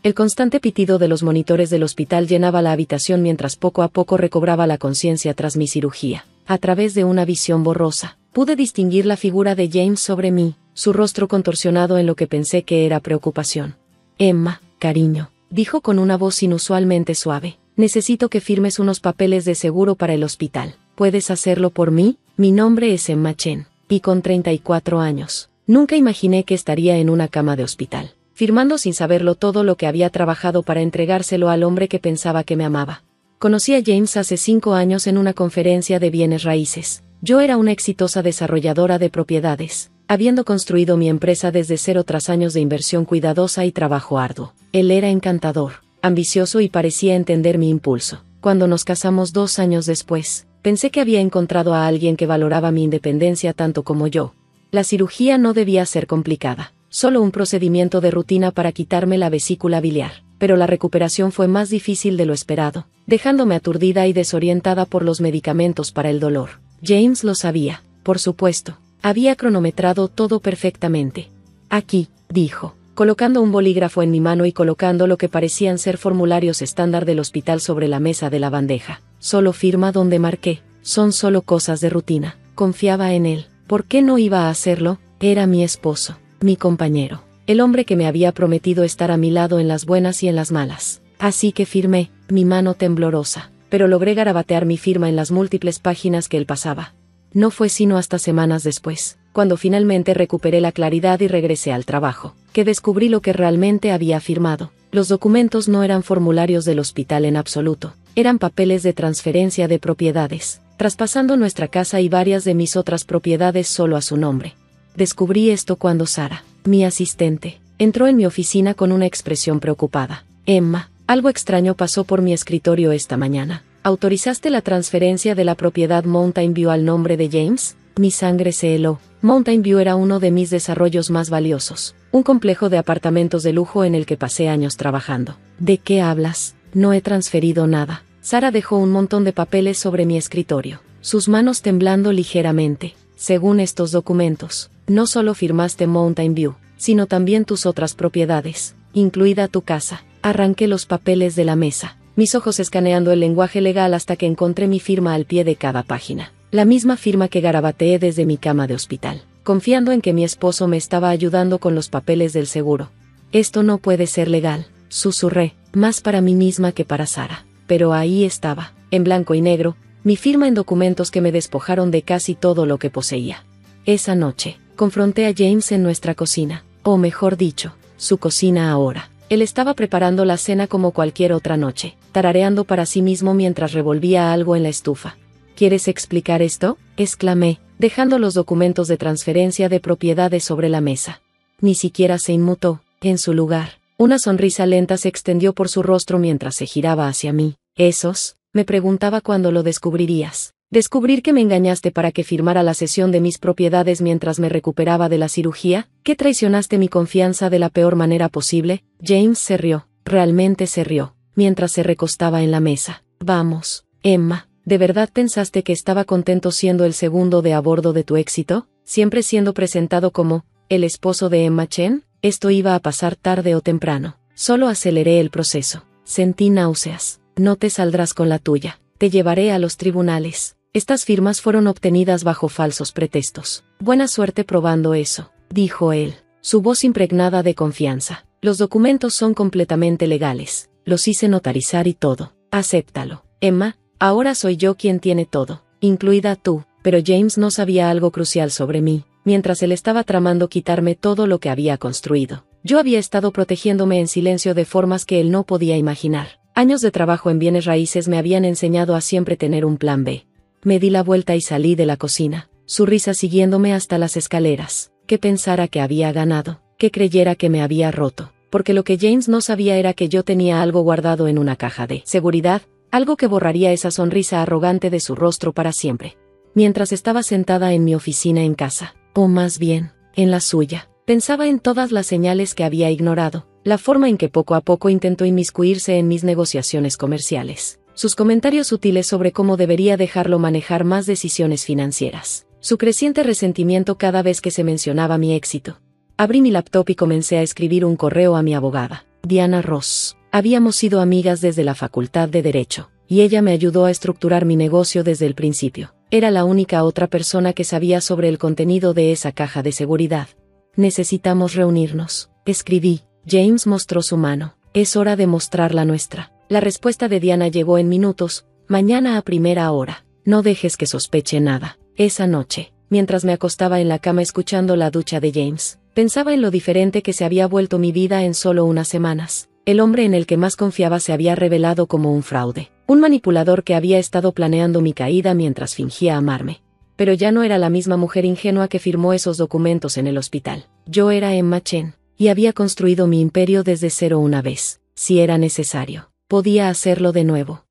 El constante pitido de los monitores del hospital llenaba la habitación mientras poco a poco recobraba la conciencia tras mi cirugía. A través de una visión borrosa, pude distinguir la figura de James sobre mí, su rostro contorsionado en lo que pensé que era preocupación. Emma, cariño, dijo con una voz inusualmente suave, necesito que firmes unos papeles de seguro para el hospital. ¿Puedes hacerlo por mí? Mi nombre es Emma Chen, y con 34 años. Nunca imaginé que estaría en una cama de hospital, firmando sin saberlo todo lo que había trabajado para entregárselo al hombre que pensaba que me amaba. Conocí a James hace 5 años en una conferencia de bienes raíces. Yo era una exitosa desarrolladora de propiedades, habiendo construido mi empresa desde cero tras años de inversión cuidadosa y trabajo arduo. Él era encantador, ambicioso y parecía entender mi impulso. Cuando nos casamos 2 años después, pensé que había encontrado a alguien que valoraba mi independencia tanto como yo. La cirugía no debía ser complicada, solo un procedimiento de rutina para quitarme la vesícula biliar, pero la recuperación fue más difícil de lo esperado, dejándome aturdida y desorientada por los medicamentos para el dolor. James lo sabía, por supuesto. Había cronometrado todo perfectamente. Aquí, dijo, colocando un bolígrafo en mi mano y colocando lo que parecían ser formularios estándar del hospital sobre la mesa de la bandeja. Solo firma donde marqué. Son solo cosas de rutina. Confiaba en él. ¿Por qué no iba a hacerlo? Era mi esposo, mi compañero, el hombre que me había prometido estar a mi lado en las buenas y en las malas. Así que firmé, mi mano temblorosa, pero logré garabatear mi firma en las múltiples páginas que él pasaba. No fue sino hasta semanas después, cuando finalmente recuperé la claridad y regresé al trabajo, que descubrí lo que realmente había firmado. Los documentos no eran formularios del hospital en absoluto, eran papeles de transferencia de propiedades, traspasando nuestra casa y varias de mis otras propiedades solo a su nombre. Descubrí esto cuando Sara, mi asistente, entró en mi oficina con una expresión preocupada. Emma, algo extraño pasó por mi escritorio esta mañana. ¿Autorizaste la transferencia de la propiedad Mountain View al nombre de James? Mi sangre se heló. Mountain View era uno de mis desarrollos más valiosos, un complejo de apartamentos de lujo en el que pasé años trabajando. ¿De qué hablas? No he transferido nada. Sara dejó un montón de papeles sobre mi escritorio, sus manos temblando ligeramente. Según estos documentos, no solo firmaste Mountain View, sino también tus otras propiedades, incluida tu casa. Arranqué los papeles de la mesa, mis ojos escaneando el lenguaje legal hasta que encontré mi firma al pie de cada página. La misma firma que garabateé desde mi cama de hospital, confiando en que mi esposo me estaba ayudando con los papeles del seguro. Esto no puede ser legal, susurré, más para mí misma que para Sara. Pero ahí estaba, en blanco y negro, mi firma en documentos que me despojaron de casi todo lo que poseía. Esa noche, confronté a James en nuestra cocina, o mejor dicho, su cocina ahora. Él estaba preparando la cena como cualquier otra noche, tarareando para sí mismo mientras revolvía algo en la estufa. ¿Quieres explicar esto?, exclamé, dejando los documentos de transferencia de propiedades sobre la mesa. Ni siquiera se inmutó. En su lugar, una sonrisa lenta se extendió por su rostro mientras se giraba hacia mí. ¿Esos? Me preguntaba cuándo lo descubrirías. ¿Descubrir que me engañaste para que firmara la cesión de mis propiedades mientras me recuperaba de la cirugía? ¿Que traicionaste mi confianza de la peor manera posible? James se rió, realmente se rió, mientras se recostaba en la mesa. Vamos, Emma, ¿de verdad pensaste que estaba contento siendo el segundo de a bordo de tu éxito? ¿Siempre siendo presentado como el esposo de Emma Chen? Esto iba a pasar tarde o temprano. Solo aceleré el proceso. Sentí náuseas. No te saldrás con la tuya. Te llevaré a los tribunales. Estas firmas fueron obtenidas bajo falsos pretextos. Buena suerte probando eso, dijo él, su voz impregnada de confianza. Los documentos son completamente legales. Los hice notarizar y todo. Acéptalo. Emma, ahora soy yo quien tiene todo, incluida tú. Pero James no sabía algo crucial sobre mí, mientras él estaba tramando quitarme todo lo que había construido. Yo había estado protegiéndome en silencio de formas que él no podía imaginar. Años de trabajo en bienes raíces me habían enseñado a siempre tener un plan B. Me di la vuelta y salí de la cocina, su risa siguiéndome hasta las escaleras. Que pensara que había ganado, que creyera que me había roto, porque lo que James no sabía era que yo tenía algo guardado en una caja de seguridad, algo que borraría esa sonrisa arrogante de su rostro para siempre. Mientras estaba sentada en mi oficina en casa, o más bien, en la suya, pensaba en todas las señales que había ignorado, la forma en que poco a poco intentó inmiscuirse en mis negociaciones comerciales, sus comentarios sutiles sobre cómo debería dejarlo manejar más decisiones financieras, su creciente resentimiento cada vez que se mencionaba mi éxito. Abrí mi laptop y comencé a escribir un correo a mi abogada. Diana Ross. Habíamos sido amigas desde la Facultad de Derecho, y ella me ayudó a estructurar mi negocio desde el principio. Era la única otra persona que sabía sobre el contenido de esa caja de seguridad. Necesitamos reunirnos, escribí. James mostró su mano. Es hora de mostrar la nuestra. La respuesta de Diana llegó en minutos. Mañana a primera hora. No dejes que sospeche nada. Esa noche, mientras me acostaba en la cama escuchando la ducha de James, pensaba en lo diferente que se había vuelto mi vida en solo unas semanas. El hombre en el que más confiaba se había revelado como un fraude, un manipulador que había estado planeando mi caída mientras fingía amarme. Pero ya no era la misma mujer ingenua que firmó esos documentos en el hospital. Yo era Emma Chen, y había construido mi imperio desde cero una vez. Si era necesario, podía hacerlo de nuevo.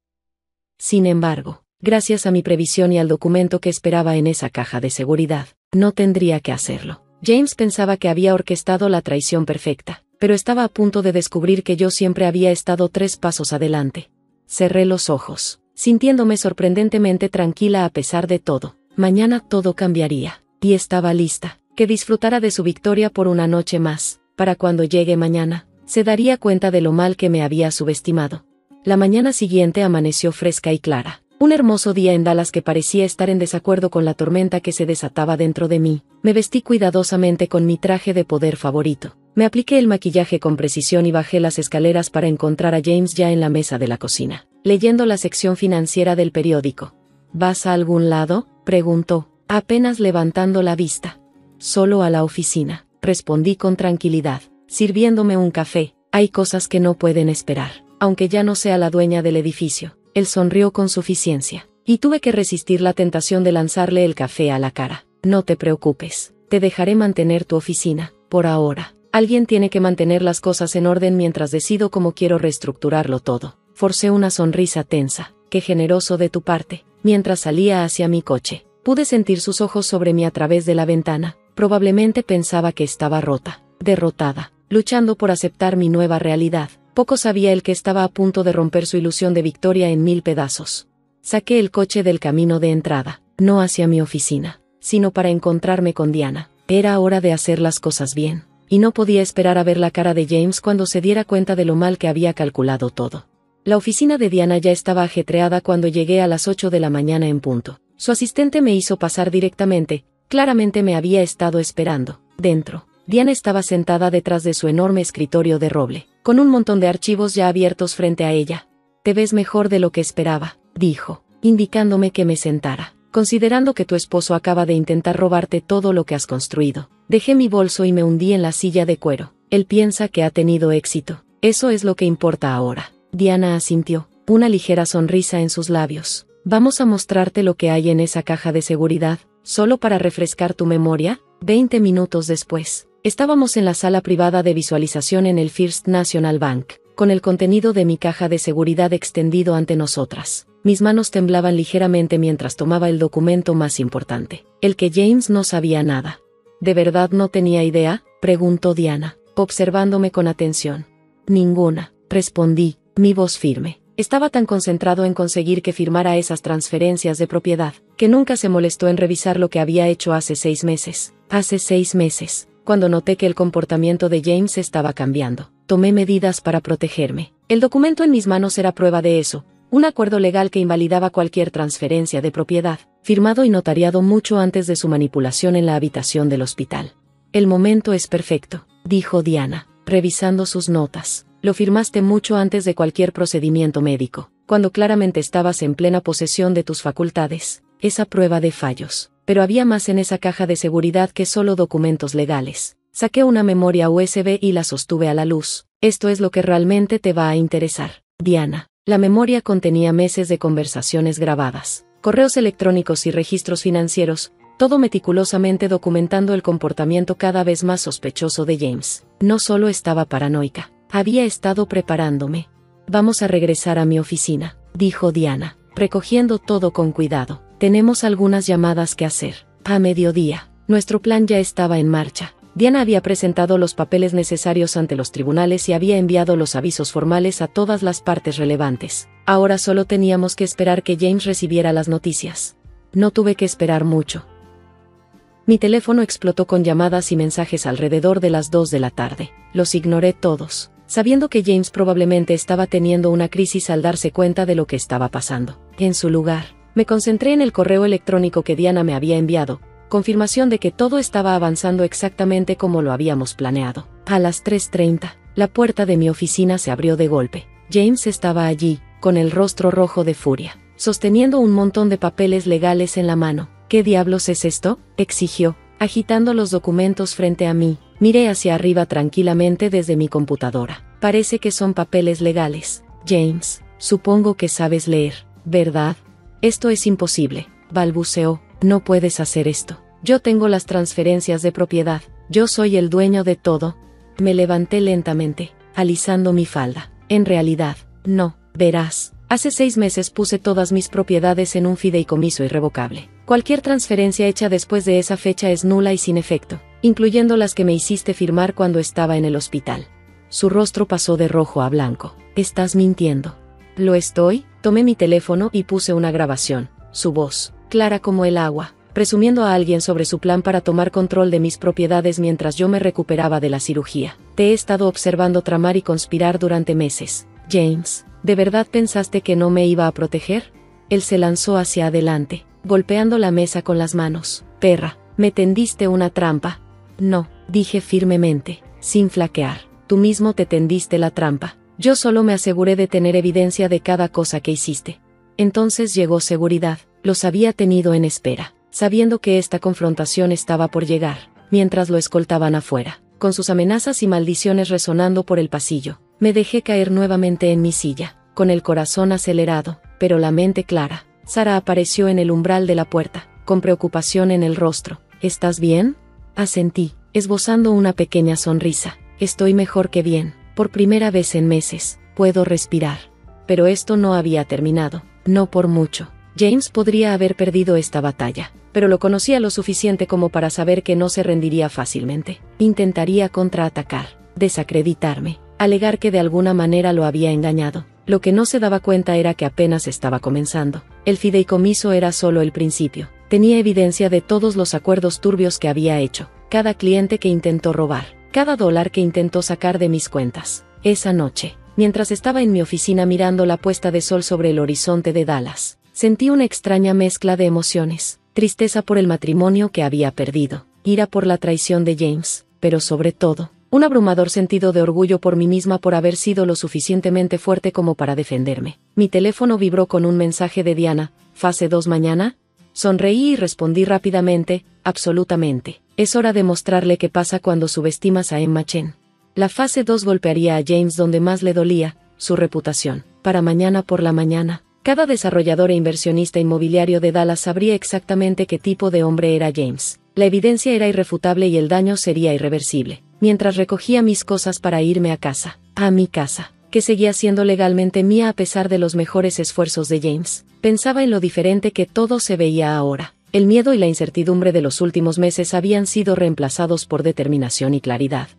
Sin embargo, gracias a mi previsión y al documento que esperaba en esa caja de seguridad, no tendría que hacerlo. James pensaba que había orquestado la traición perfecta, pero estaba a punto de descubrir que yo siempre había estado 3 pasos adelante. Cerré los ojos, sintiéndome sorprendentemente tranquila a pesar de todo. Mañana todo cambiaría, y estaba lista, que disfrutara de su victoria por una noche más. Para cuando llegue mañana, se daría cuenta de lo mal que me había subestimado. La mañana siguiente amaneció fresca y clara. Un hermoso día en Dallas que parecía estar en desacuerdo con la tormenta que se desataba dentro de mí. Me vestí cuidadosamente con mi traje de poder favorito. Me apliqué el maquillaje con precisión y bajé las escaleras para encontrar a James ya en la mesa de la cocina, leyendo la sección financiera del periódico. ¿Vas a algún lado?, preguntó, apenas levantando la vista. Solo a la oficina, respondí con tranquilidad, sirviéndome un café. Hay cosas que no pueden esperar, aunque ya no sea la dueña del edificio. Él sonrió con suficiencia, y tuve que resistir la tentación de lanzarle el café a la cara. No te preocupes, te dejaré mantener tu oficina, por ahora. Alguien tiene que mantener las cosas en orden mientras decido cómo quiero reestructurarlo todo. Forcé una sonrisa tensa. Qué generoso de tu parte. Mientras salía hacia mi coche, pude sentir sus ojos sobre mí a través de la ventana. Probablemente pensaba que estaba rota, derrotada, luchando por aceptar mi nueva realidad. Poco sabía él que estaba a punto de romper su ilusión de victoria en 1000 pedazos. Saqué el coche del camino de entrada, no hacia mi oficina, sino para encontrarme con Diana. Era hora de hacer las cosas bien, y no podía esperar a ver la cara de James cuando se diera cuenta de lo mal que había calculado todo. La oficina de Diana ya estaba ajetreada cuando llegué a las 8 de la mañana en punto. Su asistente me hizo pasar directamente. Claramente me había estado esperando. Dentro, Diana estaba sentada detrás de su enorme escritorio de roble, con un montón de archivos ya abiertos frente a ella. Te ves mejor de lo que esperaba, dijo, indicándome que me sentara. Considerando que tu esposo acaba de intentar robarte todo lo que has construido. Dejé mi bolso y me hundí en la silla de cuero. Él piensa que ha tenido éxito. Eso es lo que importa ahora. Diana asintió, una ligera sonrisa en sus labios. Vamos a mostrarte lo que hay en esa caja de seguridad, solo para refrescar tu memoria. 20 minutos después, estábamos en la sala privada de visualización en el First National Bank, con el contenido de mi caja de seguridad extendido ante nosotras. Mis manos temblaban ligeramente mientras tomaba el documento más importante, el que James no sabía nada. ¿De verdad no tenía idea?, preguntó Diana, observándome con atención. Ninguna, respondí, mi voz firme. Estaba tan concentrado en conseguir que firmara esas transferencias de propiedad, que nunca se molestó en revisar lo que había hecho hace 6 meses. Hace 6 meses, cuando noté que el comportamiento de James estaba cambiando, tomé medidas para protegerme. El documento en mis manos era prueba de eso, un acuerdo legal que invalidaba cualquier transferencia de propiedad, firmado y notariado mucho antes de su manipulación en la habitación del hospital. El momento es perfecto, dijo Diana, revisando sus notas. Lo firmaste mucho antes de cualquier procedimiento médico, cuando claramente estabas en plena posesión de tus facultades. Esa prueba de fallos. Pero había más en esa caja de seguridad que solo documentos legales. Saqué una memoria USB y la sostuve a la luz. Esto es lo que realmente te va a interesar, Diana. La memoria contenía meses de conversaciones grabadas, correos electrónicos y registros financieros, todo meticulosamente documentando el comportamiento cada vez más sospechoso de James. No solo estaba paranoica. Había estado preparándome. Vamos a regresar a mi oficina, dijo Diana, recogiendo todo con cuidado. Tenemos algunas llamadas que hacer. A mediodía, nuestro plan ya estaba en marcha. Diana había presentado los papeles necesarios ante los tribunales y había enviado los avisos formales a todas las partes relevantes. Ahora solo teníamos que esperar que James recibiera las noticias. No tuve que esperar mucho. Mi teléfono explotó con llamadas y mensajes alrededor de las 2 de la tarde. Los ignoré todos. sabiendo que James probablemente estaba teniendo una crisis al darse cuenta de lo que estaba pasando. En su lugar, me concentré en el correo electrónico que Diana me había enviado, confirmación de que todo estaba avanzando exactamente como lo habíamos planeado. A las 3:30, la puerta de mi oficina se abrió de golpe. James estaba allí, con el rostro rojo de furia, sosteniendo un montón de papeles legales en la mano. ¿Qué diablos es esto?, exigió, agitando los documentos frente a mí. Miré hacia arriba tranquilamente desde mi computadora. Parece que son papeles legales. James, supongo que sabes leer, ¿verdad? Esto es imposible, balbuceó. No puedes hacer esto. Yo tengo las transferencias de propiedad. Yo soy el dueño de todo. Me levanté lentamente, alisando mi falda. En realidad, no, verás. Hace 6 meses puse todas mis propiedades en un fideicomiso irrevocable. Cualquier transferencia hecha después de esa fecha es nula y sin efecto, incluyendo las que me hiciste firmar cuando estaba en el hospital. Su rostro pasó de rojo a blanco. ¿Estás mintiendo? ¿Lo estoy? Tomé mi teléfono y puse una grabación. Su voz, clara como el agua, presumiendo a alguien sobre su plan para tomar control de mis propiedades mientras yo me recuperaba de la cirugía. Te he estado observando tramar y conspirar durante meses. James, ¿de verdad pensaste que no me iba a proteger? Él se lanzó hacia adelante, golpeando la mesa con las manos. Perra, me tendiste una trampa. No, dije firmemente, sin flaquear. Tú mismo te tendiste la trampa. Yo solo me aseguré de tener evidencia de cada cosa que hiciste. Entonces llegó seguridad. Los había tenido en espera, sabiendo que esta confrontación estaba por llegar, mientras lo escoltaban afuera, con sus amenazas y maldiciones resonando por el pasillo. Me dejé caer nuevamente en mi silla, con el corazón acelerado, pero la mente clara. Sara apareció en el umbral de la puerta, con preocupación en el rostro. ¿Estás bien? Asentí, esbozando una pequeña sonrisa. Estoy mejor que bien. Por primera vez en meses, puedo respirar. Pero esto no había terminado, no por mucho. James podría haber perdido esta batalla, pero lo conocía lo suficiente como para saber que no se rendiría fácilmente. Intentaría contraatacar, desacreditarme, alegar que de alguna manera lo había engañado. Lo que no se daba cuenta era que apenas estaba comenzando. El fideicomiso era solo el principio. Tenía evidencia de todos los acuerdos turbios que había hecho, cada cliente que intentó robar, cada dólar que intentó sacar de mis cuentas. Esa noche, mientras estaba en mi oficina mirando la puesta de sol sobre el horizonte de Dallas, sentí una extraña mezcla de emociones. Tristeza por el matrimonio que había perdido, ira por la traición de James, pero sobre todo, un abrumador sentido de orgullo por mí misma por haber sido lo suficientemente fuerte como para defenderme. Mi teléfono vibró con un mensaje de Diana. ¿Fase 2 mañana? Sonreí y respondí rápidamente, absolutamente. Es hora de mostrarle qué pasa cuando subestimas a Emma Chen. La fase 2 golpearía a James donde más le dolía, su reputación. Para mañana por la mañana, cada desarrollador e inversionista inmobiliario de Dallas sabría exactamente qué tipo de hombre era James. La evidencia era irrefutable y el daño sería irreversible. Mientras recogía mis cosas para irme a casa, a mi casa, que seguía siendo legalmente mía a pesar de los mejores esfuerzos de James, pensaba en lo diferente que todo se veía ahora. El miedo y la incertidumbre de los últimos meses habían sido reemplazados por determinación y claridad.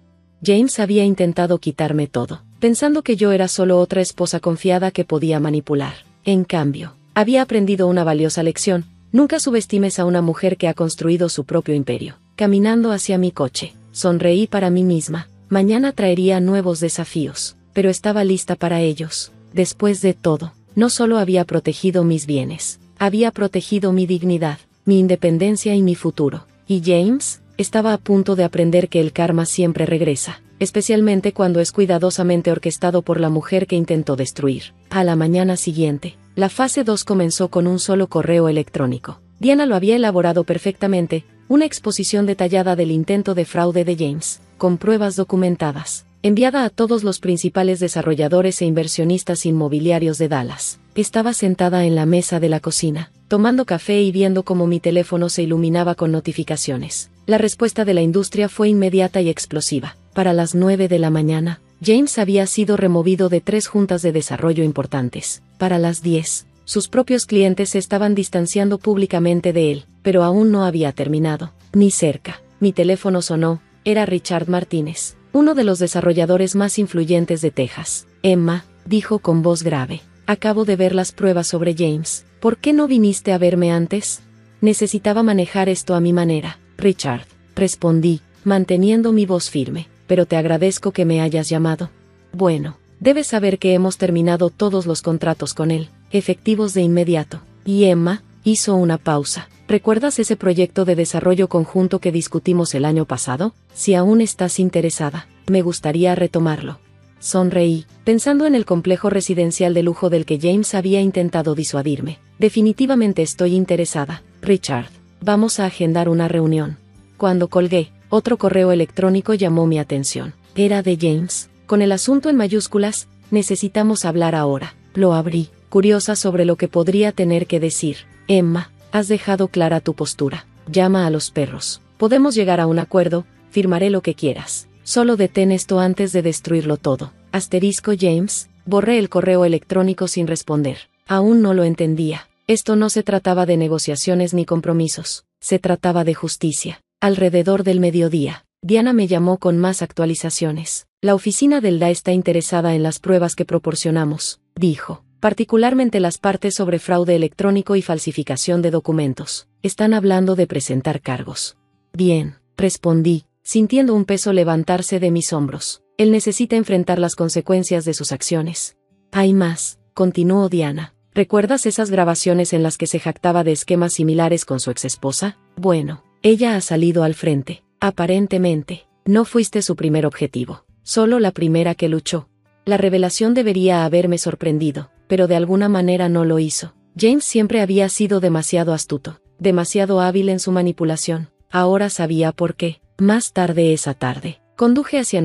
James había intentado quitarme todo, pensando que yo era solo otra esposa confiada que podía manipular. En cambio, había aprendido una valiosa lección: nunca subestimes a una mujer que ha construido su propio imperio. Caminando hacia mi coche, sonreí para mí misma. Mañana traería nuevos desafíos, pero estaba lista para ellos. Después de todo, no solo había protegido mis bienes, había protegido mi dignidad, mi independencia y mi futuro. Y James estaba a punto de aprender que el karma siempre regresa, especialmente cuando es cuidadosamente orquestado por la mujer que intentó destruir. A la mañana siguiente, la fase 2 comenzó con un solo correo electrónico. Diana lo había elaborado perfectamente, una exposición detallada del intento de fraude de James, con pruebas documentadas, enviada a todos los principales desarrolladores e inversionistas inmobiliarios de Dallas. Estaba sentada en la mesa de la cocina, tomando café y viendo cómo mi teléfono se iluminaba con notificaciones. La respuesta de la industria fue inmediata y explosiva. Para las 9 de la mañana, James había sido removido de 3 juntas de desarrollo importantes. Para las 10, sus propios clientes se estaban distanciando públicamente de él, pero aún no había terminado, ni cerca. Mi teléfono sonó. Era Richard Martínez, uno de los desarrolladores más influyentes de Texas. Emma, dijo con voz grave, acabo de ver las pruebas sobre James. ¿Por qué no viniste a verme antes? Necesitaba manejar esto a mi manera. Richard, respondí, manteniendo mi voz firme, pero te agradezco que me hayas llamado. Bueno, debes saber que hemos terminado todos los contratos con él, efectivos de inmediato. Y Emma hizo una pausa. ¿Recuerdas ese proyecto de desarrollo conjunto que discutimos el año pasado? Si aún estás interesada, me gustaría retomarlo. Sonreí, pensando en el complejo residencial de lujo del que James había intentado disuadirme. Definitivamente estoy interesada, Richard. Vamos a agendar una reunión. Cuando colgué, otro correo electrónico llamó mi atención. Era de James, con el asunto en mayúsculas: necesitamos hablar ahora. Lo abrí, curiosa sobre lo que podría tener que decir. Emma, has dejado clara tu postura. Llama a los perros. Podemos llegar a un acuerdo, firmaré lo que quieras. Solo detén esto antes de destruirlo todo. Asterisco James, borré el correo electrónico sin responder. Aún no lo entendía. Esto no se trataba de negociaciones ni compromisos. Se trataba de justicia. Alrededor del mediodía, Diana me llamó con más actualizaciones. La oficina del DA está interesada en las pruebas que proporcionamos, dijo. Particularmente las partes sobre fraude electrónico y falsificación de documentos. Están hablando de presentar cargos. Bien, respondí, sintiendo un peso levantarse de mis hombros. Él necesita enfrentar las consecuencias de sus acciones. Hay más, continuó Diana. ¿Recuerdas esas grabaciones en las que se jactaba de esquemas similares con su exesposa? Bueno, ella ha salido al frente. Aparentemente, no fuiste su primer objetivo, solo la primera que luchó. La revelación debería haberme sorprendido, pero de alguna manera no lo hizo. James siempre había sido demasiado astuto, demasiado hábil en su manipulación. Ahora sabía por qué. Más tarde esa tarde, conduje hacia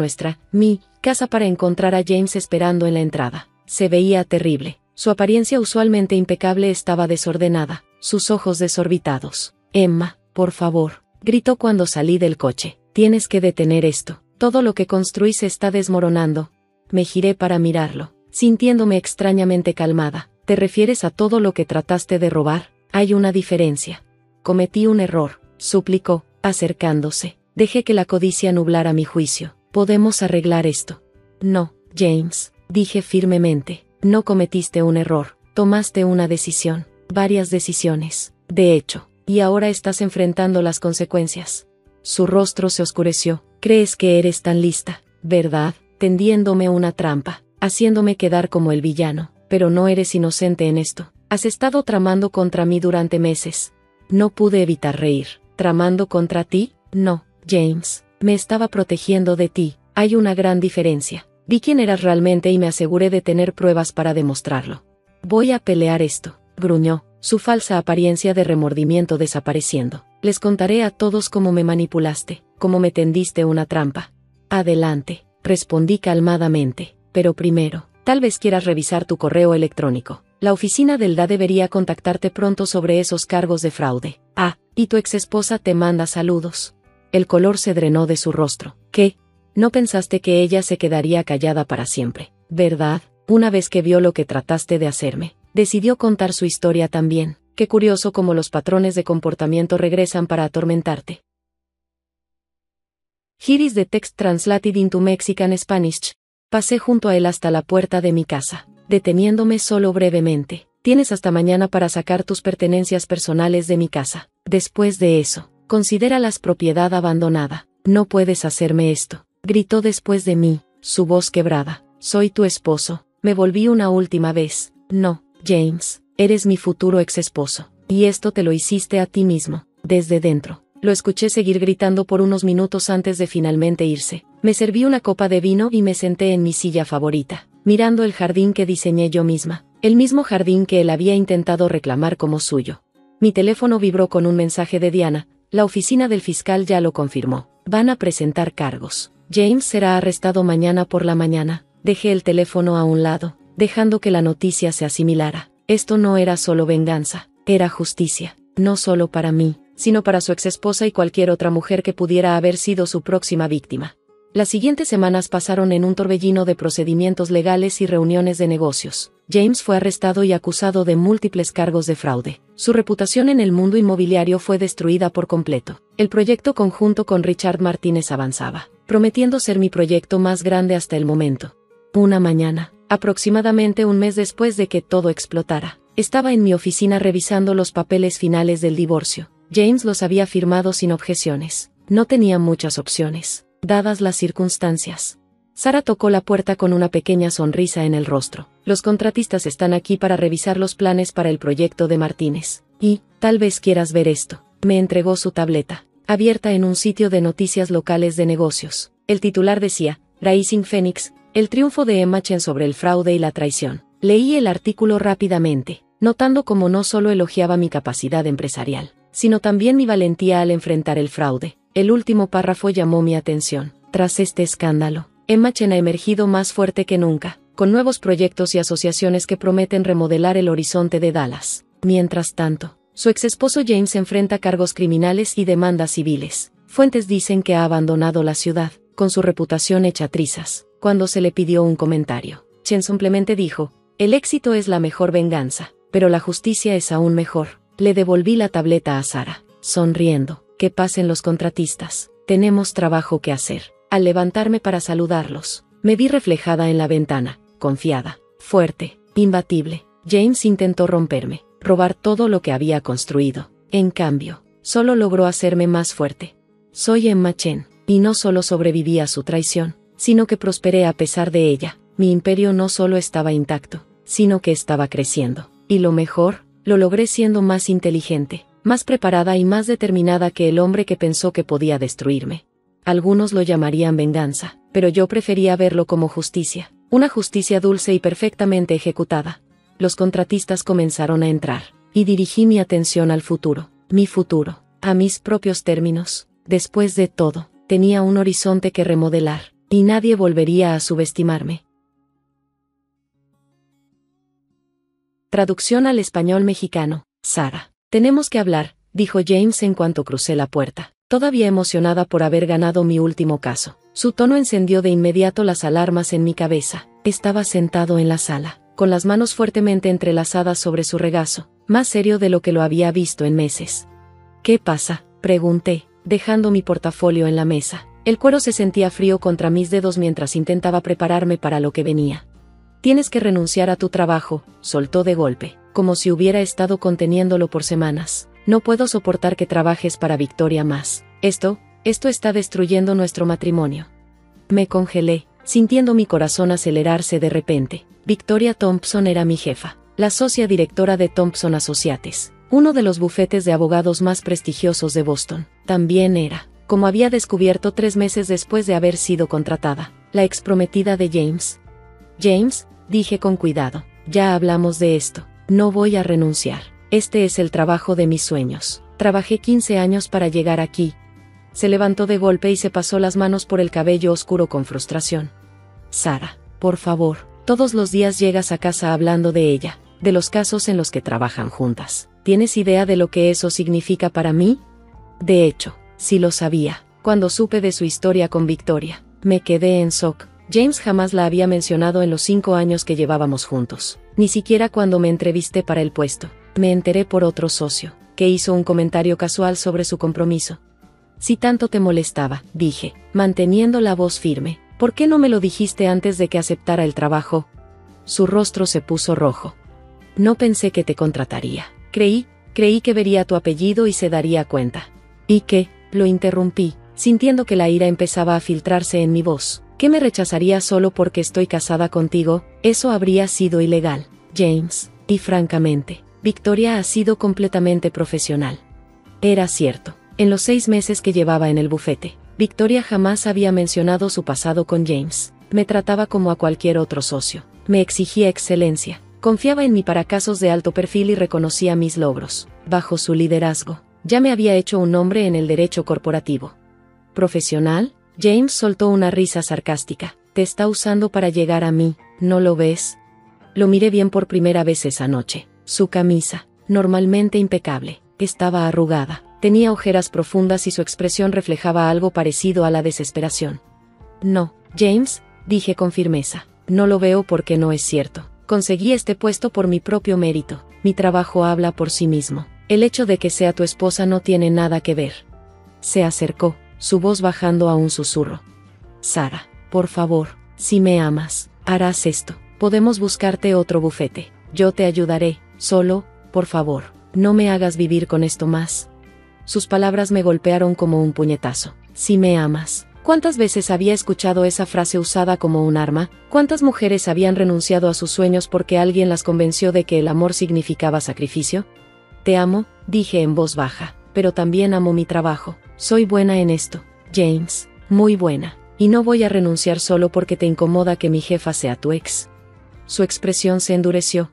mi casa para encontrar a James esperando en la entrada. Se veía terrible. Su apariencia usualmente impecable estaba desordenada, sus ojos desorbitados. Emma, por favor, gritó cuando salí del coche. Tienes que detener esto. Todo lo que construí se está desmoronando. Me giré para mirarlo, sintiéndome extrañamente calmada. ¿Te refieres a todo lo que trataste de robar? Hay una diferencia. Cometí un error, suplicó, acercándose. Dejé que la codicia nublara mi juicio. ¿Podemos arreglar esto? No, James, dije firmemente. No cometiste un error, tomaste una decisión, varias decisiones, de hecho, y ahora estás enfrentando las consecuencias. Su rostro se oscureció. ¿Crees que eres tan lista, verdad? Tendiéndome una trampa, haciéndome quedar como el villano, pero no eres inocente en esto. Has estado tramando contra mí durante meses. No pude evitar reír. ¿Tramando contra ti? No, James, me estaba protegiendo de ti. Hay una gran diferencia. Vi quién eras realmente y me aseguré de tener pruebas para demostrarlo. Voy a pelear esto, gruñó, su falsa apariencia de remordimiento desapareciendo. Les contaré a todos cómo me manipulaste, cómo me tendiste una trampa. Adelante, respondí calmadamente, pero primero, tal vez quieras revisar tu correo electrónico. La oficina del DA debería contactarte pronto sobre esos cargos de fraude. Ah, y tu exesposa te manda saludos. El color se drenó de su rostro. ¿Qué? No pensaste que ella se quedaría callada para siempre, ¿verdad? Una vez que vio lo que trataste de hacerme, decidió contar su historia también. Qué curioso cómo los patrones de comportamiento regresan para atormentarte. Here is the text translated into Mexican Spanish. Pasé junto a él hasta la puerta de mi casa, deteniéndome solo brevemente. Tienes hasta mañana para sacar tus pertenencias personales de mi casa. Después de eso, considéralas propiedad abandonada. No puedes hacerme esto. Gritó después de mí, su voz quebrada. Soy tu esposo. Me volví una última vez. No, James, eres mi futuro ex esposo. Y esto te lo hiciste a ti mismo, desde dentro. Lo escuché seguir gritando por unos minutos antes de finalmente irse. Me serví una copa de vino y me senté en mi silla favorita, mirando el jardín que diseñé yo misma. El mismo jardín que él había intentado reclamar como suyo. Mi teléfono vibró con un mensaje de Diana. La oficina del fiscal ya lo confirmó. Van a presentar cargos. James será arrestado mañana por la mañana. Dejé el teléfono a un lado, dejando que la noticia se asimilara. Esto no era solo venganza, era justicia. No solo para mí, sino para su exesposa y cualquier otra mujer que pudiera haber sido su próxima víctima. Las siguientes semanas pasaron en un torbellino de procedimientos legales y reuniones de negocios. James fue arrestado y acusado de múltiples cargos de fraude. Su reputación en el mundo inmobiliario fue destruida por completo. El proyecto conjunto con Richard Martínez avanzaba, prometiendo ser mi proyecto más grande hasta el momento. Una mañana, aproximadamente un mes después de que todo explotara, estaba en mi oficina revisando los papeles finales del divorcio. James los había firmado sin objeciones. No tenía muchas opciones, dadas las circunstancias. Sara tocó la puerta con una pequeña sonrisa en el rostro. Los contratistas están aquí para revisar los planes para el proyecto de Martínez. Y, tal vez quieras ver esto. Me entregó su tableta, abierta en un sitio de noticias locales de negocios. El titular decía, Rising Phoenix, el triunfo de Emma Chen sobre el fraude y la traición. Leí el artículo rápidamente, notando cómo no solo elogiaba mi capacidad empresarial, sino también mi valentía al enfrentar el fraude. El último párrafo llamó mi atención. Tras este escándalo, Emma Chen ha emergido más fuerte que nunca, con nuevos proyectos y asociaciones que prometen remodelar el horizonte de Dallas. Mientras tanto, su exesposo James enfrenta cargos criminales y demandas civiles. Fuentes dicen que ha abandonado la ciudad, con su reputación hecha trizas. Cuando se le pidió un comentario, Chen simplemente dijo, el éxito es la mejor venganza, pero la justicia es aún mejor. Le devolví la tableta a Sara, sonriendo. Que pasen los contratistas. Tenemos trabajo que hacer. Al levantarme para saludarlos, me vi reflejada en la ventana, confiada, fuerte, imbatible. James intentó romperme, robar todo lo que había construido. En cambio, solo logró hacerme más fuerte. Soy Emma Chen, y no solo sobreviví a su traición, sino que prosperé a pesar de ella. Mi imperio no solo estaba intacto, sino que estaba creciendo. Y lo mejor, lo logré siendo más inteligente, más preparada y más determinada que el hombre que pensó que podía destruirme. Algunos lo llamarían venganza, pero yo prefería verlo como justicia, una justicia dulce y perfectamente ejecutada. Los contratistas comenzaron a entrar, y dirigí mi atención al futuro, mi futuro, a mis propios términos. Después de todo, tenía un horizonte que remodelar, y nadie volvería a subestimarme. Traducción al español mexicano. Sara. Tenemos que hablar, dijo James en cuanto crucé la puerta, todavía emocionada por haber ganado mi último caso. Su tono encendió de inmediato las alarmas en mi cabeza. Estaba sentado en la sala, con las manos fuertemente entrelazadas sobre su regazo, más serio de lo que lo había visto en meses. ¿Qué pasa?, pregunté, dejando mi portafolio en la mesa. El cuero se sentía frío contra mis dedos mientras intentaba prepararme para lo que venía. Tienes que renunciar a tu trabajo, soltó de golpe, como si hubiera estado conteniéndolo por semanas. No puedo soportar que trabajes para Victoria más. Esto está destruyendo nuestro matrimonio. Me congelé, sintiendo mi corazón acelerarse de repente. Victoria Thompson era mi jefa, la socia directora de Thompson Associates, uno de los bufetes de abogados más prestigiosos de Boston. También era, como había descubierto 3 meses después de haber sido contratada, la exprometida de James. James, dije con cuidado, ya hablamos de esto. No voy a renunciar. Este es el trabajo de mis sueños. Trabajé 15 años para llegar aquí. Se levantó de golpe y se pasó las manos por el cabello oscuro con frustración. Sara, por favor, todos los días llegas a casa hablando de ella, de los casos en los que trabajan juntas. ¿Tienes idea de lo que eso significa para mí? De hecho, sí lo sabía. Cuando supe de su historia con Victoria, me quedé en shock. James jamás la había mencionado en los 5 años que llevábamos juntos, ni siquiera cuando me entrevisté para el puesto. Me enteré por otro socio, que hizo un comentario casual sobre su compromiso. Si tanto te molestaba, dije, manteniendo la voz firme, ¿por qué no me lo dijiste antes de que aceptara el trabajo? Su rostro se puso rojo. No pensé que te contrataría. Creí que vería tu apellido y se daría cuenta. ¿Y qué? Lo interrumpí, sintiendo que la ira empezaba a filtrarse en mi voz. ¿Que me rechazaría solo porque estoy casada contigo? Eso habría sido ilegal, James, y francamente, Victoria ha sido completamente profesional. Era cierto, en los 6 meses que llevaba en el bufete, Victoria jamás había mencionado su pasado con James. Me trataba como a cualquier otro socio, me exigía excelencia, confiaba en mí para casos de alto perfil y reconocía mis logros. Bajo su liderazgo, ya me había hecho un nombre en el derecho corporativo. ¿Profesional? James soltó una risa sarcástica. Te está usando para llegar a mí, ¿no lo ves? Lo miré bien por primera vez esa noche. Su camisa, normalmente impecable, estaba arrugada, tenía ojeras profundas y su expresión reflejaba algo parecido a la desesperación. No, James, dije con firmeza, no lo veo porque no es cierto. Conseguí este puesto por mi propio mérito. Mi trabajo habla por sí mismo. El hecho de que sea tu esposa no tiene nada que ver. Se acercó, su voz bajando a un susurro. Sara, por favor, si me amas, harás esto. Podemos buscarte otro bufete. Yo te ayudaré, solo, por favor, no me hagas vivir con esto más. Sus palabras me golpearon como un puñetazo. Si me amas, ¿Cuántas veces había escuchado esa frase usada como un arma? ¿Cuántas mujeres habían renunciado a sus sueños porque alguien las convenció de que el amor significaba sacrificio? Te amo, dije en voz baja, pero también amo mi trabajo. Soy buena en esto, James, muy buena. Y no voy a renunciar solo porque te incomoda que mi jefa sea tu ex. Su expresión se endureció.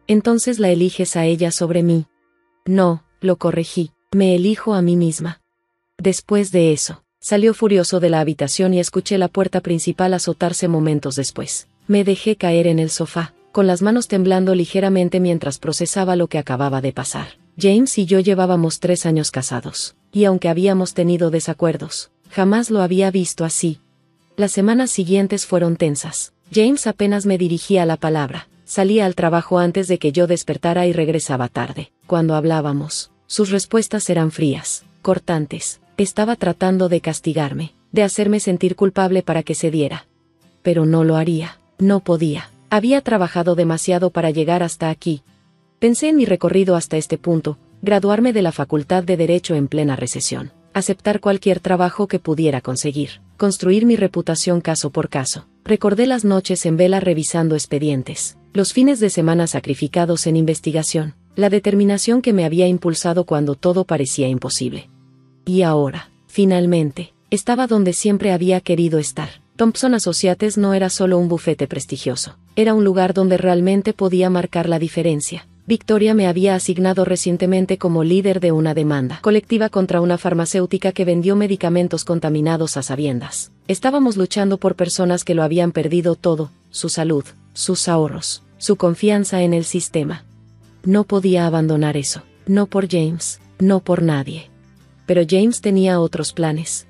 Entonces la eliges a ella sobre mí. No, lo corregí, me elijo a mí misma. Después de eso, salió furioso de la habitación y escuché la puerta principal azotarse momentos después. Me dejé caer en el sofá, con las manos temblando ligeramente mientras procesaba lo que acababa de pasar. James y yo llevábamos 3 años casados, y aunque habíamos tenido desacuerdos, jamás lo había visto así. Las semanas siguientes fueron tensas. James apenas me dirigía la palabra. Salía al trabajo antes de que yo despertara y regresaba tarde. Cuando hablábamos, sus respuestas eran frías, cortantes. Estaba tratando de castigarme, de hacerme sentir culpable para que cediera. Pero no lo haría, no podía. Había trabajado demasiado para llegar hasta aquí. Pensé en mi recorrido hasta este punto, graduarme de la Facultad de Derecho en plena recesión, aceptar cualquier trabajo que pudiera conseguir, construir mi reputación caso por caso. Recordé las noches en vela revisando expedientes, los fines de semana sacrificados en investigación, la determinación que me había impulsado cuando todo parecía imposible. Y ahora, finalmente, estaba donde siempre había querido estar. Thompson Associates no era solo un bufete prestigioso, era un lugar donde realmente podía marcar la diferencia. Victoria me había asignado recientemente como líder de una demanda colectiva contra una farmacéutica que vendió medicamentos contaminados a sabiendas. Estábamos luchando por personas que lo habían perdido todo, su salud, sus ahorros, su confianza en el sistema. No podía abandonar eso, no por James, no por nadie. Pero James tenía otros planes.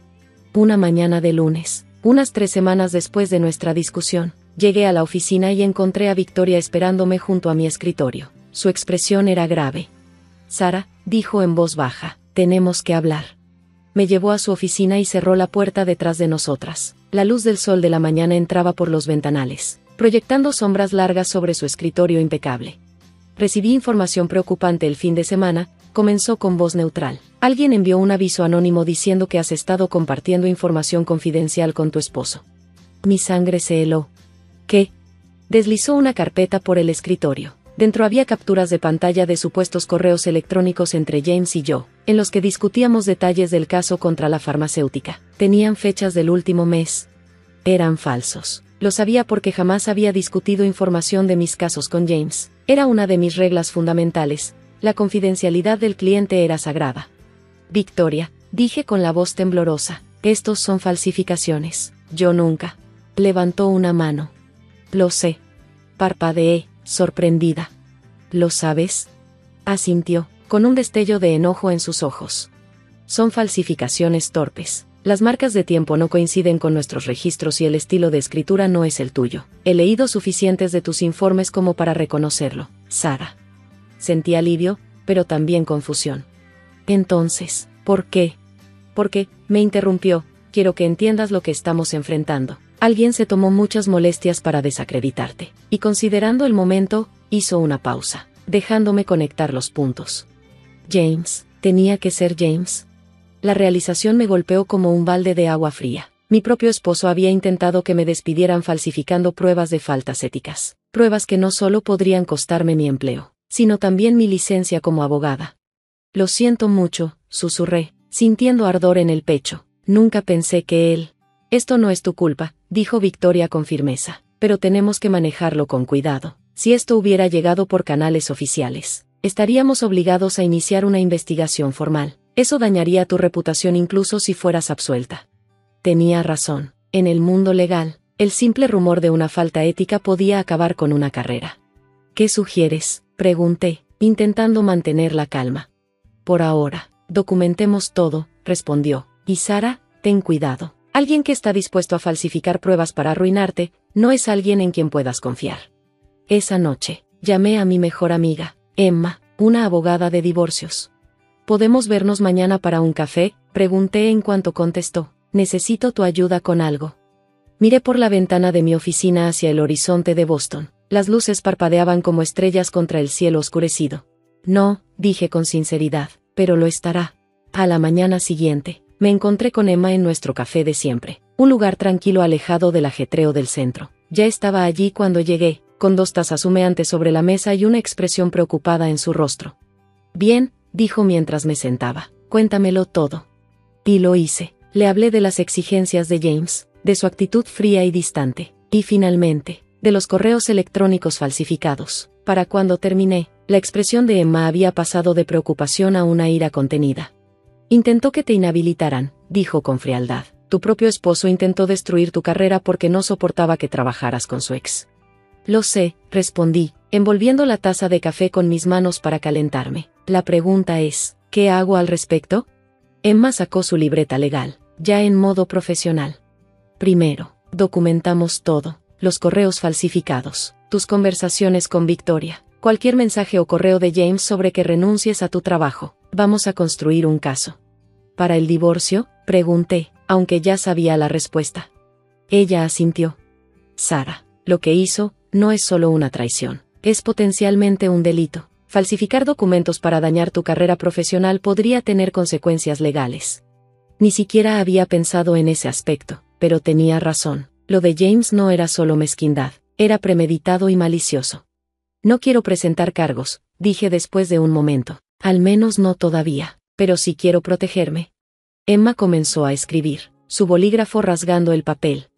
Una mañana de lunes, unas 3 semanas después de nuestra discusión, llegué a la oficina y encontré a Victoria esperándome junto a mi escritorio. Su expresión era grave. Sara, dijo en voz baja, tenemos que hablar. Me llevó a su oficina y cerró la puerta detrás de nosotras. La luz del sol de la mañana entraba por los ventanales, proyectando sombras largas sobre su escritorio impecable. Recibí información preocupante el fin de semana, comenzó con voz neutral. Alguien envió un aviso anónimo diciendo que has estado compartiendo información confidencial con tu esposo. Mi sangre se heló. ¿Qué? Deslizó una carpeta por el escritorio. Dentro había capturas de pantalla de supuestos correos electrónicos entre James y yo, en los que discutíamos detalles del caso contra la farmacéutica. Tenían fechas del último mes. Eran falsos. Lo sabía porque jamás había discutido información de mis casos con James. Era una de mis reglas fundamentales. La confidencialidad del cliente era sagrada. Victoria, dije con la voz temblorosa, estos son falsificaciones. Yo nunca. Levantó una mano. Lo sé. Parpadeé, sorprendida. ¿Lo sabes? Asintió, con un destello de enojo en sus ojos. Son falsificaciones torpes. Las marcas de tiempo no coinciden con nuestros registros y el estilo de escritura no es el tuyo. He leído suficientes de tus informes como para reconocerlo, Sara. Sentí alivio, pero también confusión. Entonces, ¿por qué? Porque, me interrumpió, quiero que entiendas lo que estamos enfrentando. Alguien se tomó muchas molestias para desacreditarte, y considerando el momento, hizo una pausa, dejándome conectar los puntos. James, tenía que ser James. La realización me golpeó como un balde de agua fría. Mi propio esposo había intentado que me despidieran falsificando pruebas de faltas éticas, pruebas que no solo podrían costarme mi empleo, sino también mi licencia como abogada. Lo siento mucho, susurré, sintiendo ardor en el pecho. Nunca pensé que él... Esto no es tu culpa, dijo Victoria con firmeza, pero tenemos que manejarlo con cuidado. Si esto hubiera llegado por canales oficiales, estaríamos obligados a iniciar una investigación formal. Eso dañaría tu reputación incluso si fueras absuelta. Tenía razón. En el mundo legal, el simple rumor de una falta ética podía acabar con una carrera. ¿Qué sugieres?, pregunté, intentando mantener la calma. Por ahora, documentemos todo, respondió. Y Sara, ten cuidado. Alguien que está dispuesto a falsificar pruebas para arruinarte, no es alguien en quien puedas confiar. Esa noche, llamé a mi mejor amiga, Emma, una abogada de divorcios. ¿Podemos vernos mañana para un café?, pregunté en cuanto contestó. Necesito tu ayuda con algo. Miré por la ventana de mi oficina hacia el horizonte de Boston. Las luces parpadeaban como estrellas contra el cielo oscurecido. No, dije con sinceridad, pero lo estará. A la mañana siguiente, me encontré con Emma en nuestro café de siempre. un lugar tranquilo alejado del ajetreo del centro. Ya estaba allí cuando llegué, con 2 tazas humeantes sobre la mesa y una expresión preocupada en su rostro. Bien, dijo mientras me sentaba, cuéntamelo todo. Y lo hice. Le hablé de las exigencias de James, de su actitud fría y distante, y finalmente, de los correos electrónicos falsificados. Para cuando terminé, la expresión de Emma había pasado de preocupación a una ira contenida. Intentó que te inhabilitaran, dijo con frialdad. Tu propio esposo intentó destruir tu carrera porque no soportaba que trabajaras con su ex. Lo sé, respondí, envolviendo la taza de café con mis manos para calentarme. La pregunta es, ¿qué hago al respecto? Emma sacó su libreta legal, ya en modo profesional. Primero, documentamos todo, los correos falsificados, tus conversaciones con Victoria, cualquier mensaje o correo de James sobre que renuncies a tu trabajo. Vamos a construir un caso. ¿Para el divorcio?, pregunté, aunque ya sabía la respuesta. Ella asintió. Sara, lo que hizo no es solo una traición, es potencialmente un delito. Falsificar documentos para dañar tu carrera profesional podría tener consecuencias legales. Ni siquiera había pensado en ese aspecto, pero tenía razón. Lo de James no era solo mezquindad, era premeditado y malicioso. No quiero presentar cargos, dije después de un momento. Al menos no todavía, pero sí quiero protegerme. Emma comenzó a escribir, su bolígrafo rasgando el papel.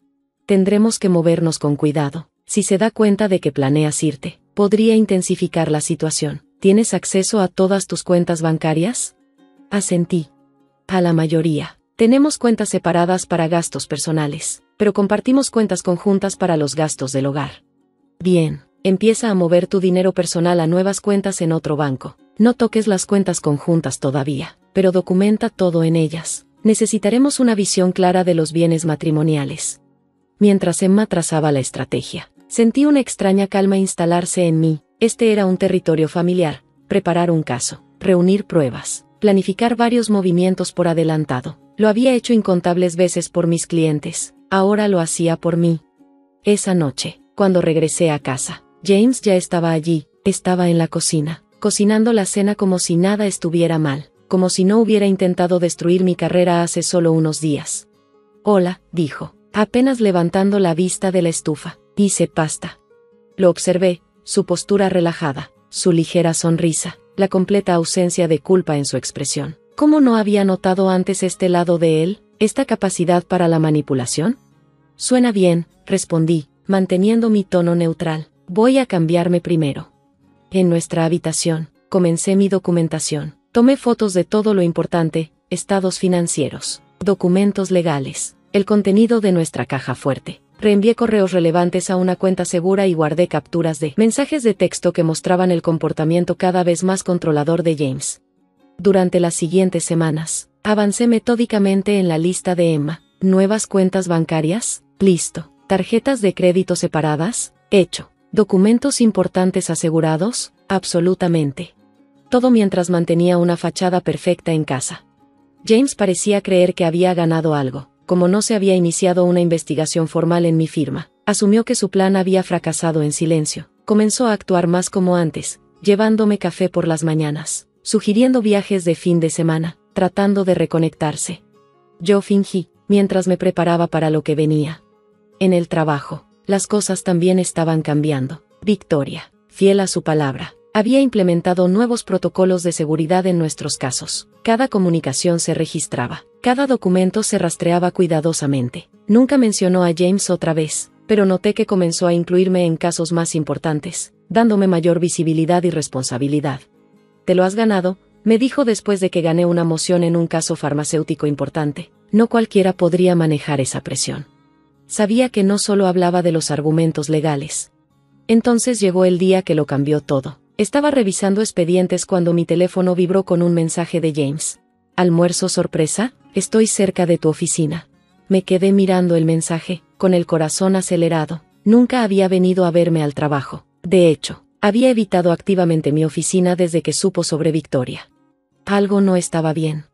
Tendremos que movernos con cuidado. Si se da cuenta de que planeas irte, podría intensificar la situación. ¿Tienes acceso a todas tus cuentas bancarias? Asentí. A la mayoría. Tenemos cuentas separadas para gastos personales, pero compartimos cuentas conjuntas para los gastos del hogar. Bien, empieza a mover tu dinero personal a nuevas cuentas en otro banco. No toques las cuentas conjuntas todavía, pero documenta todo en ellas. Necesitaremos una visión clara de los bienes matrimoniales. Mientras Emma trazaba la estrategia, sentí una extraña calma instalarse en mí. Este era un territorio familiar. Preparar un caso, reunir pruebas, planificar varios movimientos por adelantado. Lo había hecho incontables veces por mis clientes, ahora lo hacía por mí. Esa noche, cuando regresé a casa, James ya estaba allí, estaba en la cocina, cocinando la cena como si nada estuviera mal, como si no hubiera intentado destruir mi carrera hace solo unos días. Hola, dijo, apenas levantando la vista de la estufa. Hice pasta. Lo observé, su postura relajada, su ligera sonrisa, la completa ausencia de culpa en su expresión. ¿Cómo no había notado antes este lado de él, esta capacidad para la manipulación? Suena bien, respondí, manteniendo mi tono neutral. Voy a cambiarme primero. En nuestra habitación, comencé mi documentación. Tomé fotos de todo lo importante, estados financieros, documentos legales, el contenido de nuestra caja fuerte. Reenvié correos relevantes a una cuenta segura y guardé capturas de mensajes de texto que mostraban el comportamiento cada vez más controlador de James. Durante las siguientes semanas, avancé metódicamente en la lista de Emma. ¿Nuevas cuentas bancarias? Listo. ¿Tarjetas de crédito separadas? Hecho. ¿Documentos importantes asegurados? Absolutamente. Todo mientras mantenía una fachada perfecta en casa. James parecía creer que había ganado algo. Como no se había iniciado una investigación formal en mi firma, asumió que su plan había fracasado en silencio. Comenzó a actuar más como antes, llevándome café por las mañanas, sugiriendo viajes de fin de semana, tratando de reconectarse. Yo fingí, mientras me preparaba para lo que venía. En el trabajo, las cosas también estaban cambiando. Victoria, fiel a su palabra, había implementado nuevos protocolos de seguridad en nuestros casos. Cada comunicación se registraba, cada documento se rastreaba cuidadosamente. Nunca mencionó a James otra vez, pero noté que comenzó a incluirme en casos más importantes, dándome mayor visibilidad y responsabilidad. «Te lo has ganado», me dijo después de que gané una moción en un caso farmacéutico importante. No cualquiera podría manejar esa presión. Sabía que no solo hablaba de los argumentos legales. Entonces llegó el día que lo cambió todo. Estaba revisando expedientes cuando mi teléfono vibró con un mensaje de James. «¿Almuerzo sorpresa? Estoy cerca de tu oficina». Me quedé mirando el mensaje, con el corazón acelerado. Nunca había venido a verme al trabajo. De hecho, había evitado activamente mi oficina desde que supo sobre Victoria. Algo no estaba bien.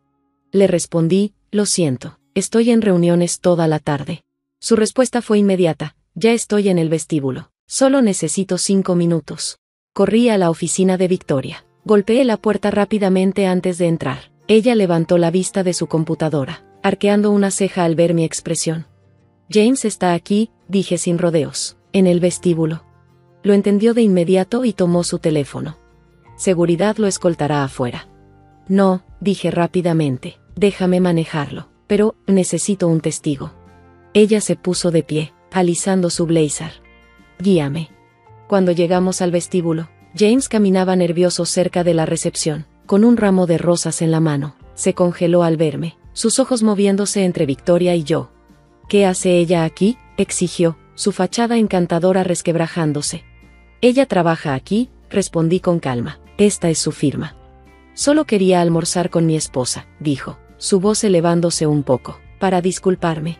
Le respondí, «Lo siento, estoy en reuniones toda la tarde». Su respuesta fue inmediata, «Ya estoy en el vestíbulo. Solo necesito 5 minutos». Corrí a la oficina de Victoria. Golpeé la puerta rápidamente antes de entrar. Ella levantó la vista de su computadora, arqueando una ceja al ver mi expresión. James está aquí, dije sin rodeos, en el vestíbulo. Lo entendió de inmediato y tomó su teléfono. Seguridad lo escoltará afuera. No, dije rápidamente, déjame manejarlo, pero necesito un testigo. Ella se puso de pie, alisando su blazer. Guíame. Cuando llegamos al vestíbulo, James caminaba nervioso cerca de la recepción, con un ramo de rosas en la mano. Se congeló al verme, sus ojos moviéndose entre Victoria y yo. ¿Qué hace ella aquí?, exigió, su fachada encantadora resquebrajándose. Ella trabaja aquí, respondí con calma, esta es su firma. Solo quería almorzar con mi esposa, dijo, su voz elevándose un poco, para disculparme.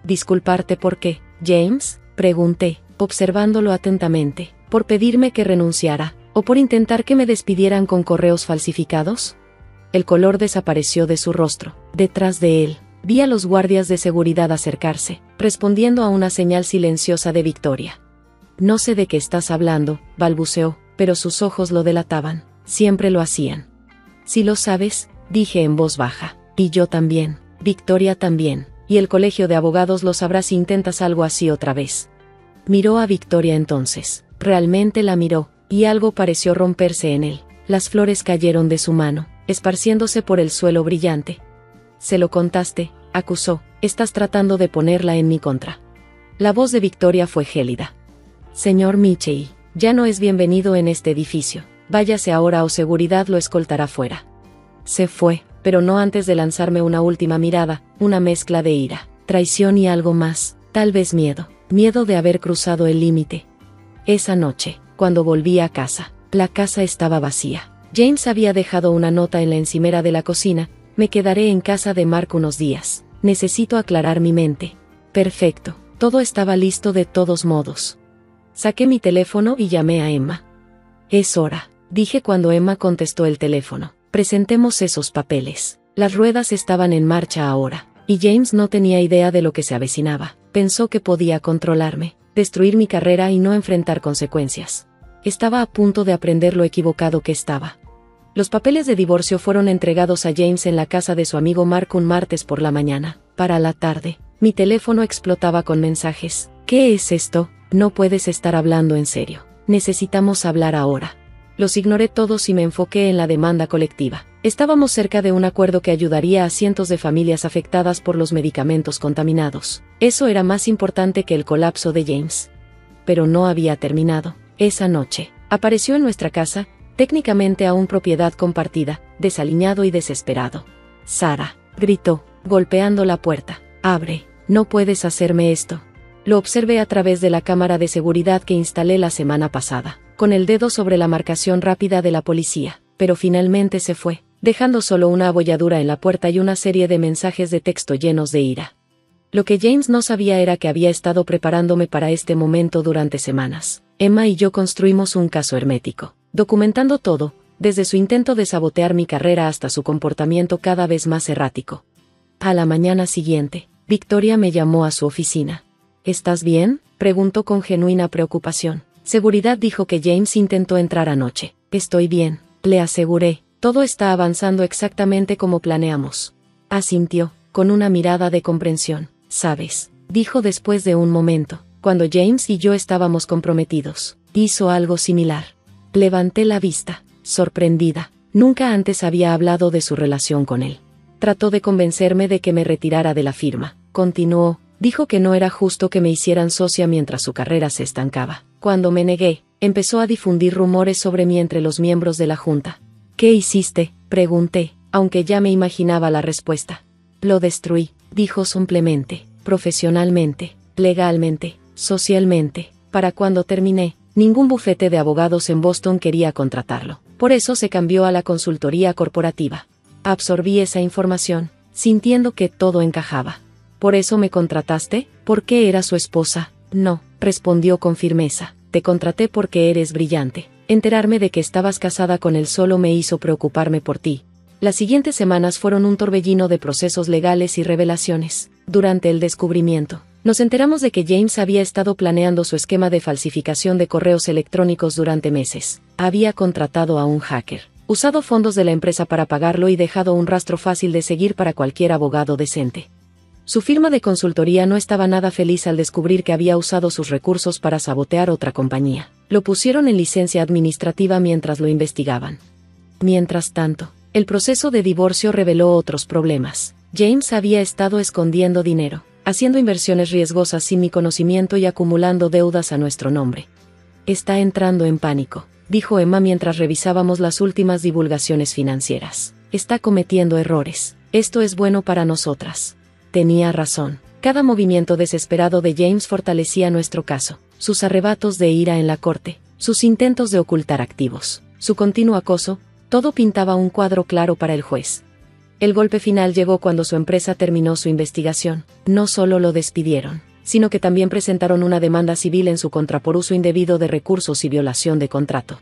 ¿Disculparte por qué, James?, pregunté, observándolo atentamente, ¿por pedirme que renunciara, o por intentar que me despidieran con correos falsificados? El color desapareció de su rostro. Detrás de él, vi a los guardias de seguridad acercarse, respondiendo a una señal silenciosa de Victoria. No sé de qué estás hablando, balbuceó, pero sus ojos lo delataban, siempre lo hacían. Si lo sabes, dije en voz baja, y yo también, Victoria también, y el colegio de abogados lo sabrá si intentas algo así otra vez. Miró a Victoria entonces, realmente la miró, y algo pareció romperse en él. Las flores cayeron de su mano, esparciéndose por el suelo brillante. «Se lo contaste», acusó, «estás tratando de ponerla en mi contra». La voz de Victoria fue gélida. «Señor Mitchell, ya no es bienvenido en este edificio. Váyase ahora o seguridad lo escoltará fuera». Se fue, pero no antes de lanzarme una última mirada, una mezcla de ira, traición y algo más, tal vez miedo. Miedo de haber cruzado el límite. Esa noche, cuando volví a casa, la casa estaba vacía. James había dejado una nota en la encimera de la cocina: me quedaré en casa de Mark unos días. Necesito aclarar mi mente. Perfecto, todo estaba listo de todos modos. Saqué mi teléfono y llamé a Emma. Es hora, dije cuando Emma contestó el teléfono. Presentemos esos papeles. Las ruedas estaban en marcha ahora, y James no tenía idea de lo que se avecinaba. Pensó que podía controlarme, destruir mi carrera y no enfrentar consecuencias. Estaba a punto de aprender lo equivocado que estaba. Los papeles de divorcio fueron entregados a James en la casa de su amigo Mark un martes por la mañana. Para la tarde, mi teléfono explotaba con mensajes. ¿Qué es esto? No puedes estar hablando en serio. Necesitamos hablar ahora. Los ignoré todos y me enfoqué en la demanda colectiva. Estábamos cerca de un acuerdo que ayudaría a cientos de familias afectadas por los medicamentos contaminados. Eso era más importante que el colapso de James. Pero no había terminado. Esa noche, apareció en nuestra casa, técnicamente aún propiedad compartida, desaliñado y desesperado. «Sara», gritó, golpeando la puerta. «Abre, no puedes hacerme esto». Lo observé a través de la cámara de seguridad que instalé la semana pasada, con el dedo sobre la marcación rápida de la policía, pero finalmente se fue, dejando solo una abolladura en la puerta y una serie de mensajes de texto llenos de ira. Lo que James no sabía era que había estado preparándome para este momento durante semanas. Emma y yo construimos un caso hermético, documentando todo, desde su intento de sabotear mi carrera hasta su comportamiento cada vez más errático. A la mañana siguiente, Victoria me llamó a su oficina. «¿Estás bien?», preguntó con genuina preocupación. Seguridad dijo que James intentó entrar anoche. «Estoy bien», le aseguré. «Todo está avanzando exactamente como planeamos». Asintió, con una mirada de comprensión. «Sabes», dijo después de un momento, «cuando James y yo estábamos comprometidos, hizo algo similar». Levanté la vista, sorprendida. Nunca antes había hablado de su relación con él. Trató de convencerme de que me retirara de la firma. Continuó. Dijo que no era justo que me hicieran socia mientras su carrera se estancaba. Cuando me negué, empezó a difundir rumores sobre mí entre los miembros de la junta. «¿Qué hiciste?», pregunté, aunque ya me imaginaba la respuesta. «Lo destruí», dijo simplemente, «profesionalmente, legalmente, socialmente». Para cuando terminé, ningún bufete de abogados en Boston quería contratarlo. Por eso se cambió a la consultoría corporativa. Absorbí esa información, sintiendo que todo encajaba. «¿Por eso me contrataste? ¿Por qué era su esposa?». «No», respondió con firmeza, «te contraté porque eres brillante. Enterarme de que estabas casada con él solo me hizo preocuparme por ti». Las siguientes semanas fueron un torbellino de procesos legales y revelaciones. Durante el descubrimiento, nos enteramos de que James había estado planeando su esquema de falsificación de correos electrónicos durante meses. Había contratado a un hacker, usado fondos de la empresa para pagarlo y dejado un rastro fácil de seguir para cualquier abogado decente. Su firma de consultoría no estaba nada feliz al descubrir que había usado sus recursos para sabotear otra compañía. Lo pusieron en licencia administrativa mientras lo investigaban. Mientras tanto, el proceso de divorcio reveló otros problemas. James había estado escondiendo dinero, haciendo inversiones riesgosas sin mi conocimiento y acumulando deudas a nuestro nombre. Está entrando en pánico, dijo Emma mientras revisábamos las últimas divulgaciones financieras. Está cometiendo errores. Esto es bueno para nosotras. Tenía razón. Cada movimiento desesperado de James fortalecía nuestro caso. Sus arrebatos de ira en la corte, sus intentos de ocultar activos, su continuo acoso, todo pintaba un cuadro claro para el juez. El golpe final llegó cuando su empresa terminó su investigación. No solo lo despidieron, sino que también presentaron una demanda civil en su contra por uso indebido de recursos y violación de contrato.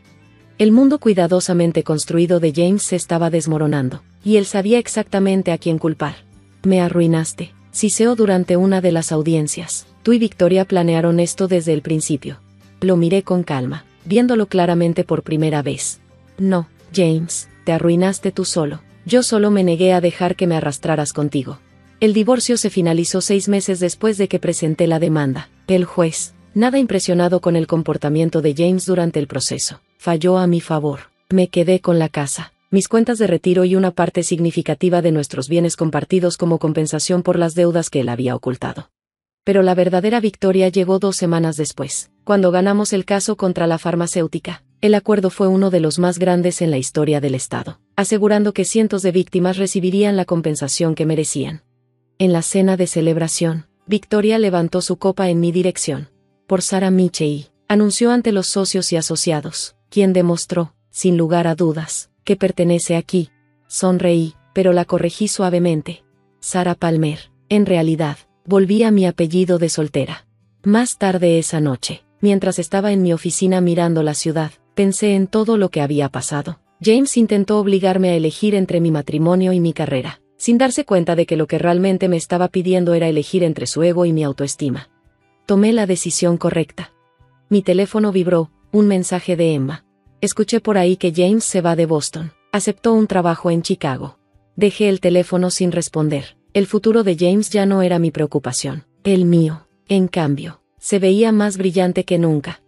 El mundo cuidadosamente construido de James se estaba desmoronando, y él sabía exactamente a quién culpar. Me arruinaste, siseó durante una de las audiencias. Tú y Victoria planearon esto desde el principio. Lo miré con calma, viéndolo claramente por primera vez. No, James, te arruinaste tú solo. Yo solo me negué a dejar que me arrastraras contigo. El divorcio se finalizó 6 meses después de que presenté la demanda. El juez, nada impresionado con el comportamiento de James durante el proceso, falló a mi favor. Me quedé con la casa, mis cuentas de retiro y una parte significativa de nuestros bienes compartidos como compensación por las deudas que él había ocultado. Pero la verdadera victoria llegó 2 semanas después, cuando ganamos el caso contra la farmacéutica. El acuerdo fue uno de los más grandes en la historia del Estado, asegurando que cientos de víctimas recibirían la compensación que merecían. En la cena de celebración, Victoria levantó su copa en mi dirección. Por Sarah Michei, anunció ante los socios y asociados, quien demostró, sin lugar a dudas, que pertenece aquí. Sonreí, pero la corregí suavemente. Sarah Palmer, en realidad, volví a mi apellido de soltera. Más tarde esa noche, mientras estaba en mi oficina mirando la ciudad, pensé en todo lo que había pasado. James intentó obligarme a elegir entre mi matrimonio y mi carrera, sin darse cuenta de que lo que realmente me estaba pidiendo era elegir entre su ego y mi autoestima. Tomé la decisión correcta. Mi teléfono vibró, un mensaje de Emma. Escuché por ahí que James se va de Boston. Aceptó un trabajo en Chicago. Dejé el teléfono sin responder. El futuro de James ya no era mi preocupación. El mío, en cambio, se veía más brillante que nunca.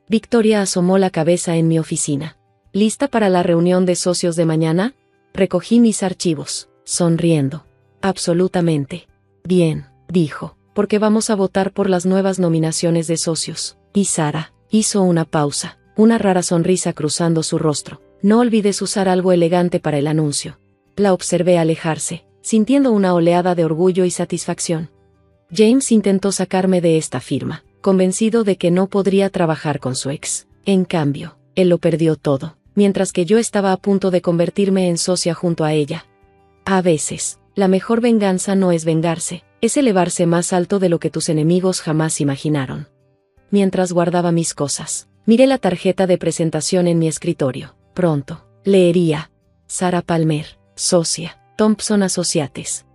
Victoria asomó la cabeza en mi oficina. ¿Lista para la reunión de socios de mañana? Recogí mis archivos, sonriendo. Absolutamente. Bien, dijo, porque vamos a votar por las nuevas nominaciones de socios. Y Sarah hizo una pausa, una rara sonrisa cruzando su rostro. No olvides usar algo elegante para el anuncio. La observé alejarse, sintiendo una oleada de orgullo y satisfacción. James intentó sacarme de esta firma, convencido de que no podría trabajar con su ex. En cambio, él lo perdió todo, mientras que yo estaba a punto de convertirme en socia junto a ella. A veces, la mejor venganza no es vengarse, es elevarse más alto de lo que tus enemigos jamás imaginaron. Mientras guardaba mis cosas, miré la tarjeta de presentación en mi escritorio. Pronto, leería. Sarah Palmer, socia, Thompson Associates.